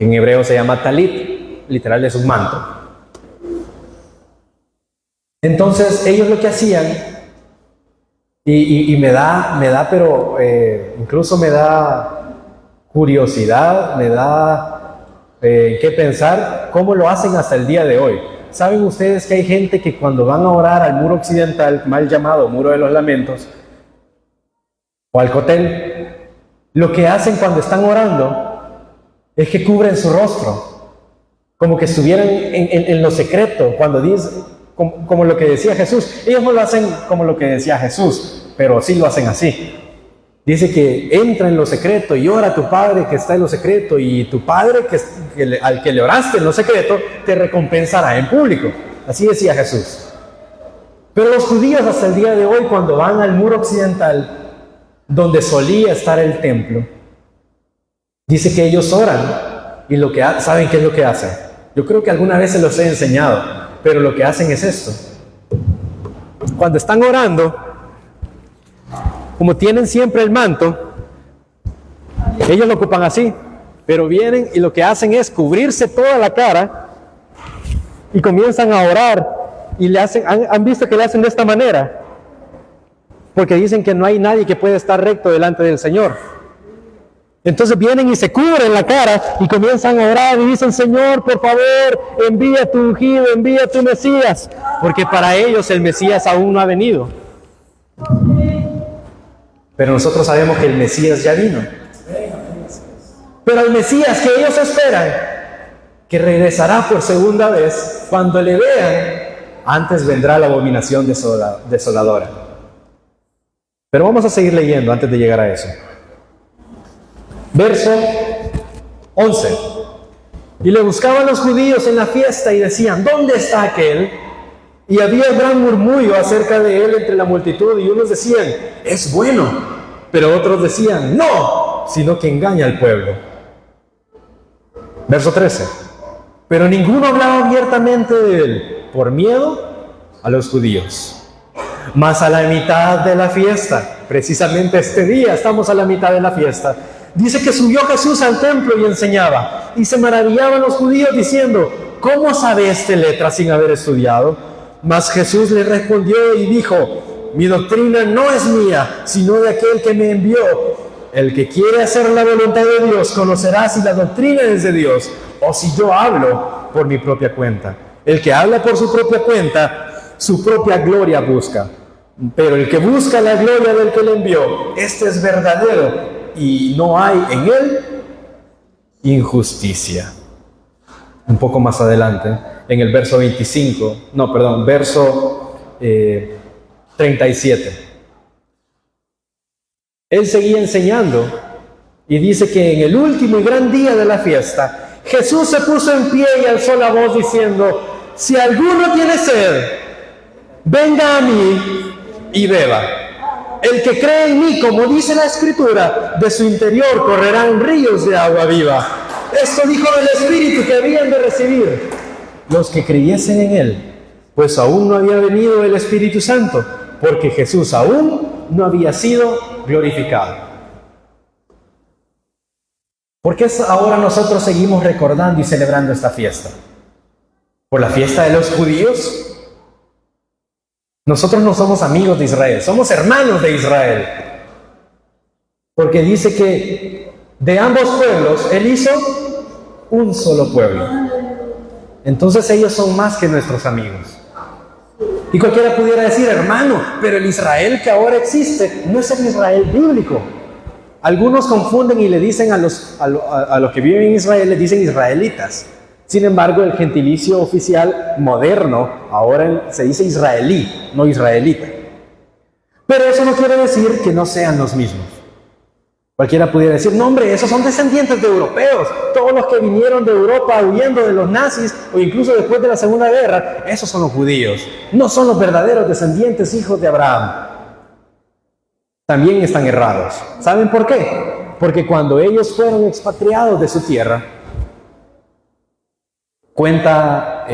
En hebreo se llama talit, literal es un manto. Entonces ellos lo que hacían, y me da, pero incluso me da curiosidad, me da qué pensar, cómo lo hacen hasta el día de hoy. ¿Saben ustedes que hay gente que cuando van a orar al muro occidental, mal llamado Muro de los Lamentos, o al Cotel, lo que hacen cuando están orando es que cubren su rostro, como que estuvieran en lo secreto, cuando dicen, como lo que decía Jesús? Ellos no lo hacen como lo que decía Jesús, pero sí lo hacen así. Dice que entra en lo secreto y ora a tu Padre que está en lo secreto, y tu Padre al que le oraste en lo secreto te recompensará en público. Así decía Jesús. Pero los judíos hasta el día de hoy, cuando van al muro occidental, donde solía estar el templo, dice que ellos oran, y ¿saben qué es lo que hacen? Yo creo que alguna vez se los he enseñado, pero lo que hacen es esto. Cuando están orando, como tienen siempre el manto, ellos lo ocupan así, pero vienen y lo que hacen es cubrirse toda la cara y comienzan a orar y le hacen, han visto que le hacen de esta manera, porque dicen que no hay nadie que pueda estar recto delante del Señor. Entonces vienen y se cubren la cara y comienzan a orar y dicen: Señor, por favor, envía tu ungido, envía tu Mesías, porque para ellos el Mesías aún no ha venido. Pero nosotros sabemos que el Mesías ya vino. Pero el Mesías que ellos esperan, que regresará por segunda vez, cuando le vean, antes vendrá la abominación desoladora. Pero vamos a seguir leyendo antes de llegar a eso. Verso 11. Y le buscaban los judíos en la fiesta y decían: ¿dónde está aquel? Y había gran murmullo acerca de él entre la multitud, y unos decían: es bueno, pero otros decían: no, sino que engaña al pueblo. Verso 13. Pero ninguno hablaba abiertamente de él, por miedo a los judíos. Mas a la mitad de la fiesta, precisamente este día estamos a la mitad de la fiesta, dice que subió Jesús al templo y enseñaba, y se maravillaban los judíos diciendo: ¿cómo sabe este letra sin haber estudiado? Mas Jesús le respondió y dijo: mi doctrina no es mía, sino de aquel que me envió. El que quiere hacer la voluntad de Dios conocerá si la doctrina es de Dios o si yo hablo por mi propia cuenta. El que habla por su propia cuenta su propia gloria busca. Pero el que busca la gloria del que le envió, este es verdadero y no hay en él injusticia. Un poco más adelante, en el verso 37. Él seguía enseñando y dice que en el último y gran día de la fiesta, Jesús se puso en pie y alzó la voz diciendo: si alguno tiene sed, venga a mí y beba. El que cree en mí, como dice la Escritura, de su interior correrán ríos de agua viva. Esto dijo del Espíritu que habían de recibir los que creyesen en él, pues aún no había venido el Espíritu Santo, porque Jesús aún no había sido glorificado. ¿Por qué ahora nosotros seguimos recordando y celebrando esta fiesta? ¿Por la fiesta de los judíos? Nosotros no somos amigos de Israel, somos hermanos de Israel. Porque dice que de ambos pueblos Él hizo un solo pueblo. Entonces ellos son más que nuestros amigos. Y cualquiera pudiera decir: hermano, pero el Israel que ahora existe no es el Israel bíblico. Algunos confunden y le dicen a los que viven en Israel, les dicen israelitas. Sin embargo, el gentilicio oficial moderno ahora se dice israelí, no israelita. Pero eso no quiere decir que no sean los mismos. Cualquiera pudiera decir: no hombre, esos son descendientes de europeos. Todos los que vinieron de Europa huyendo de los nazis o incluso después de la Segunda Guerra, esos son los judíos. No son los verdaderos descendientes, hijos de Abraham. También están errados. ¿Saben por qué? Porque cuando ellos fueron expatriados de su tierra, cuenta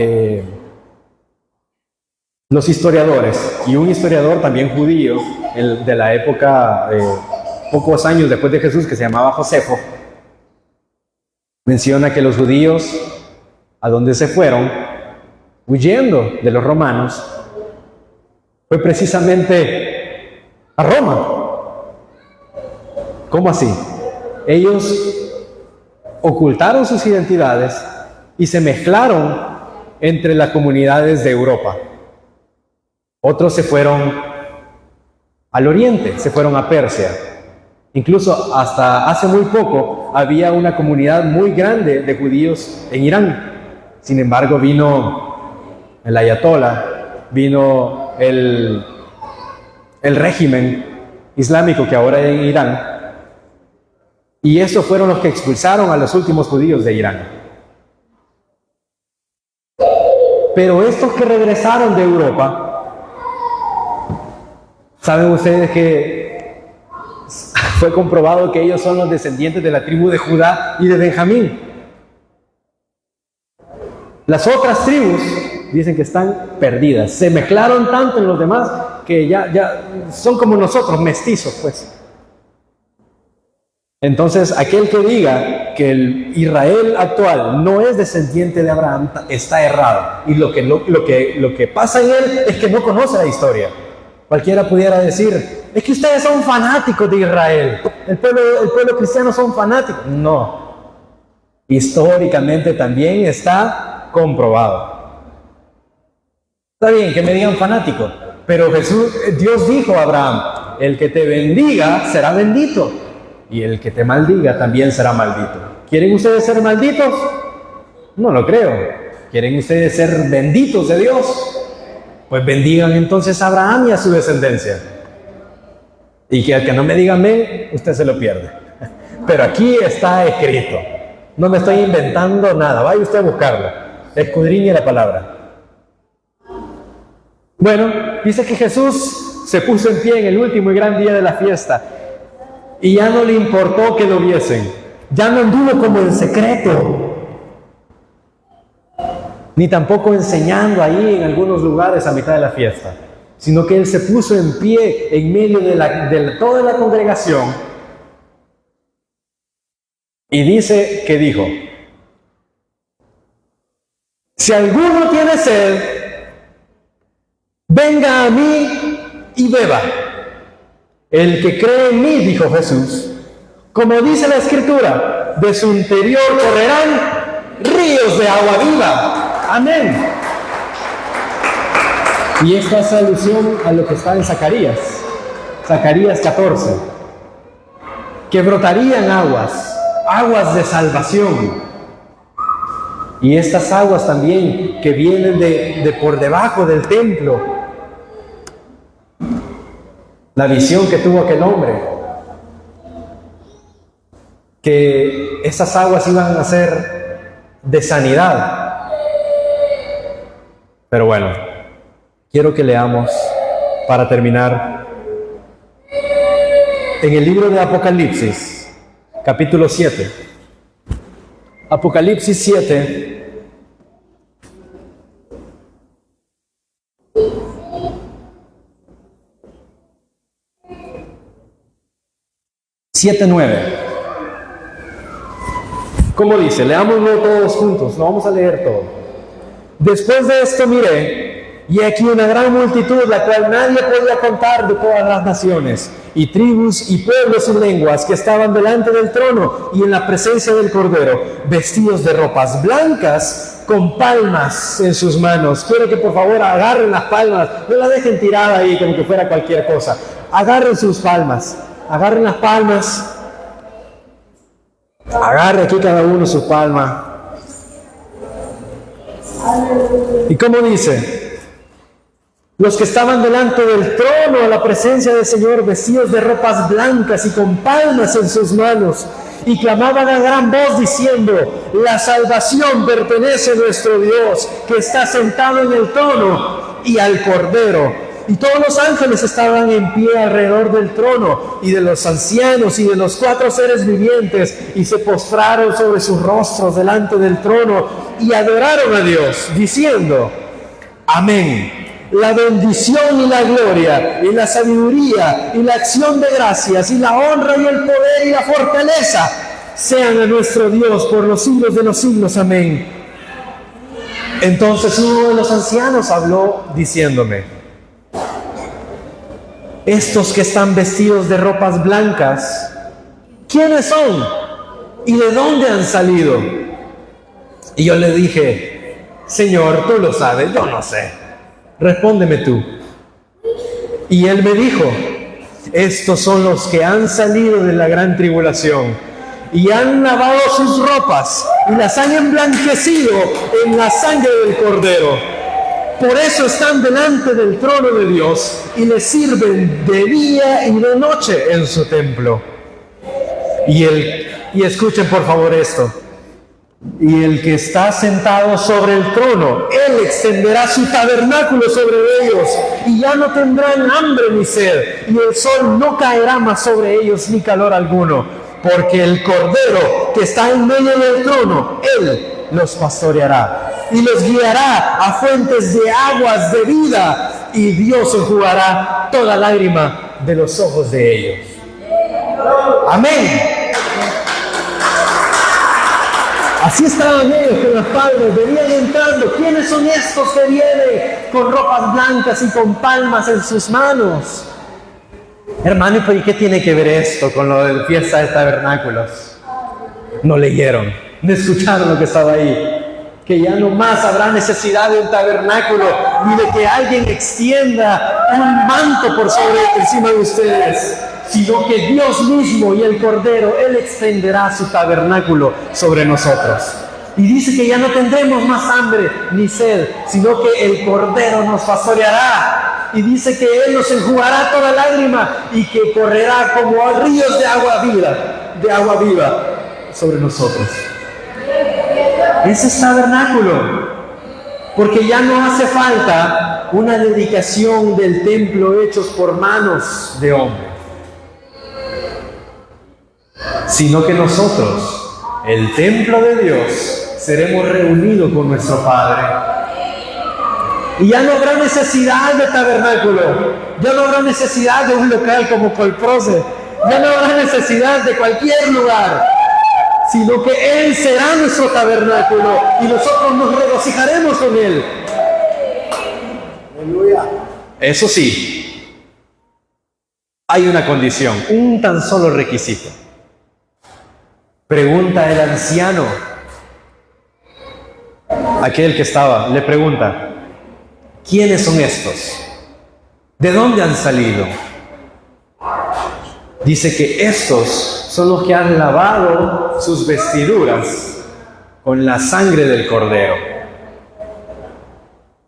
los historiadores, y un historiador también judío de la época, pocos años después de Jesús, que se llamaba Josefo, menciona que los judíos, a donde se fueron, huyendo de los romanos, fue precisamente a Roma. ¿Cómo así? Ellos ocultaron sus identidades y se mezclaron entre las comunidades de Europa. Otros se fueron al oriente, se fueron a Persia. Incluso hasta hace muy poco había una comunidad muy grande de judíos en Irán. Sin embargo, vino el ayatolá, vino el régimen islámico que ahora hay en Irán. Y esos fueron los que expulsaron a los últimos judíos de Irán. Pero estos que regresaron de Europa, ¿saben ustedes que fue comprobado que ellos son los descendientes de la tribu de Judá y de Benjamín? Las otras tribus dicen que están perdidas. Se mezclaron tanto en los demás que ya son como nosotros, mestizos, pues. Entonces, aquel que diga que el Israel actual no es descendiente de Abraham está errado. Y lo que pasa en él es que no conoce la historia. Cualquiera pudiera decir: es que ustedes son fanáticos de Israel. El pueblo cristiano son fanáticos. No. Históricamente también está comprobado. Está bien que me digan fanático, pero Dios dijo a Abraham: el que te bendiga será bendito, y el que te maldiga también será maldito. ¿Quieren ustedes ser malditos? No lo creo. ¿Quieren ustedes ser benditos de Dios? Pues bendigan entonces a Abraham y a su descendencia. Y que al que no me diga amén, usted se lo pierde. Pero aquí está escrito. No me estoy inventando nada. Vaya usted a buscarlo. Escudriñe la palabra. Bueno, dice que Jesús se puso en pie en el último y gran día de la fiesta. Y ya no le importó que lo viesen. Ya no anduvo como en secreto. Ni tampoco enseñando ahí en algunos lugares a mitad de la fiesta. Sino que Él se puso en pie en medio de toda la congregación. Y dice que dijo: si alguno tiene sed, venga a mí y beba. El que cree en mí, dijo Jesús, como dice la Escritura, de su interior correrán ríos de agua viva. Amén. Y esta es alusión a lo que está en Zacarías 14, que brotarían aguas de salvación. Y estas aguas también que vienen de por debajo del templo. La visión que tuvo aquel hombre, que esas aguas iban a ser de sanidad. Pero bueno, quiero que leamos, para terminar, en el libro de Apocalipsis, capítulo 7. Apocalipsis 7. 7:9. ¿Cómo dice? Leámoslo todos juntos, lo vamos a leer todo. Después de esto miré, y aquí una gran multitud, la cual nadie podía contar, de todas las naciones, y tribus, y pueblos, y lenguas, que estaban delante del trono, y en la presencia del Cordero, vestidos de ropas blancas, con palmas en sus manos. Quiero que por favor agarren las palmas, no la dejen tirada ahí como que fuera cualquier cosa. Agarren sus palmas. Agarren las palmas. Agarre aquí cada uno su palma. ¿Y cómo dice? Los que estaban delante del trono, a la presencia del Señor, vestidos de ropas blancas y con palmas en sus manos, y clamaban a gran voz diciendo: la salvación pertenece a nuestro Dios, que está sentado en el trono, y al Cordero. Y todos los ángeles estaban en pie alrededor del trono, y de los ancianos y de los 4 seres vivientes, y se postraron sobre sus rostros delante del trono, y adoraron a Dios, diciendo: amén. La bendición y la gloria, y la sabiduría, y la acción de gracias, y la honra y el poder y la fortaleza sean a nuestro Dios por los siglos de los siglos. Amén. Entonces uno de los ancianos habló diciéndome: estos que están vestidos de ropas blancas, ¿quiénes son? ¿Y de dónde han salido? Y yo le dije: Señor, tú lo sabes, yo no sé. Respóndeme tú. Y él me dijo: estos son los que han salido de la gran tribulación y han lavado sus ropas y las han emblanquecido en la sangre del Cordero. Por eso están delante del trono de Dios y le sirven de día y de noche en su templo. Y escuchen por favor esto: y el que está sentado sobre el trono, él extenderá su tabernáculo sobre ellos, y ya no tendrán hambre ni sed, y el sol no caerá más sobre ellos ni calor alguno, porque el Cordero que está en medio del trono, él los pastoreará y los guiará a fuentes de aguas de vida, y Dios enjugará toda lágrima de los ojos de ellos. Amén. Así estaban ellos con las palmas, venían entrando. ¿Quiénes son estos que vienen con ropas blancas y con palmas en sus manos? Hermano, ¿y qué tiene que ver esto con lo de fiesta de tabernáculos? No leyeron, no escucharon lo que estaba ahí. Que ya no más habrá necesidad de un tabernáculo, ni de que alguien extienda un manto por sobre encima de ustedes, sino que Dios mismo y el Cordero, Él extenderá su tabernáculo sobre nosotros. Y dice que ya no tendremos más hambre ni sed, sino que el Cordero nos pastoreará. Y dice que Él nos enjugará toda lágrima, y que correrá como ríos de agua viva sobre nosotros. Ese es tabernáculo, porque ya no hace falta una dedicación del templo hechos por manos de hombres, sino que nosotros, el templo de Dios, seremos reunidos con nuestro Padre. Y ya no habrá necesidad de tabernáculo, ya no habrá necesidad de un local como Colproce, ya no habrá necesidad de cualquier lugar, sino que Él será nuestro tabernáculo y nosotros nos regocijaremos con Él. Aleluya. Eso sí, hay una condición, un tan solo requisito. Pregunta el anciano, aquel que estaba, le pregunta: ¿Quiénes son estos? ¿De dónde han salido? Dice que estos son los que han lavado sus vestiduras con la sangre del Cordero.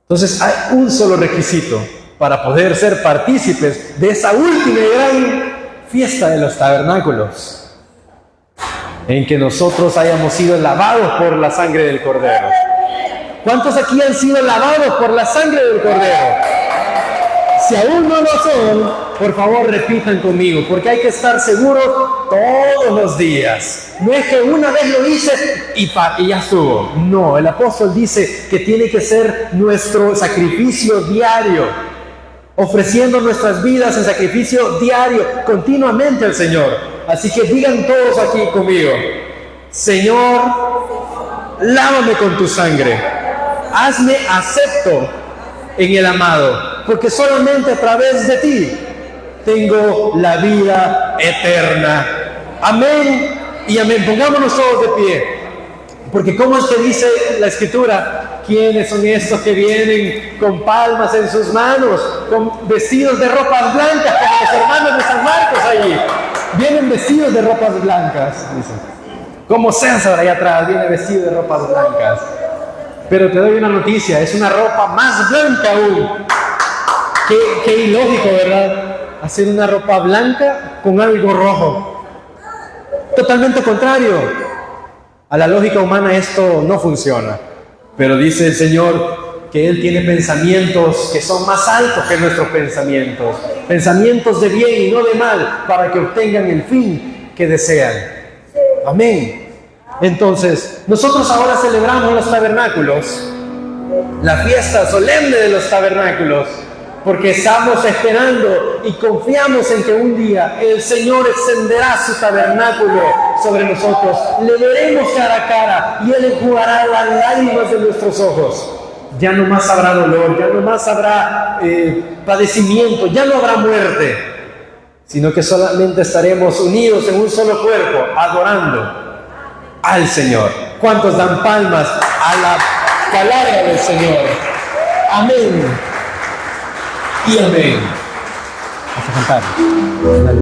Entonces hay un solo requisito para poder ser partícipes de esa última y gran fiesta de los tabernáculos, en que nosotros hayamos sido lavados por la sangre del Cordero. ¿Cuántos aquí han sido lavados por la sangre del Cordero? Si aún no lo son, por favor repitan conmigo, porque hay que estar seguros todos los días. No es que una vez lo hice y ya estuvo. No, el apóstol dice que tiene que ser nuestro sacrificio diario, ofreciendo nuestras vidas en sacrificio diario, continuamente al Señor. Así que digan todos aquí conmigo: Señor, lávame con tu sangre, hazme acepto en el amado, porque solamente a través de ti tengo la vida eterna. Amén y amén. Pongámonos todos de pie, porque como es que dice la Escritura, ¿quiénes son estos que vienen con palmas en sus manos, con vestidos de ropas blancas, como los hermanos de San Marcos allí? Vienen vestidos de ropas blancas, dicen. Como César allá atrás viene vestido de ropas blancas. Pero te doy una noticia, es una ropa más blanca aún. Qué ilógico, ¿verdad? Hacer una ropa blanca con algo rojo. Totalmente contrario. A la lógica humana esto no funciona. Pero dice el Señor que Él tiene pensamientos que son más altos que nuestros pensamientos. Pensamientos de bien y no de mal, para que obtengan el fin que desean. Amén. Entonces, nosotros ahora celebramos los tabernáculos, la fiesta solemne de los tabernáculos, porque estamos esperando y confiamos en que un día el Señor extenderá su tabernáculo sobre nosotros. Le veremos cara a cara y Él enjugará las lágrimas de nuestros ojos. Ya no más habrá dolor, ya no más habrá padecimiento, ya no habrá muerte, sino que solamente estaremos unidos en un solo cuerpo, adorando al Señor. ¿Cuántos dan palmas a la palabra del Señor? Amén y amén. Vamos a cantar.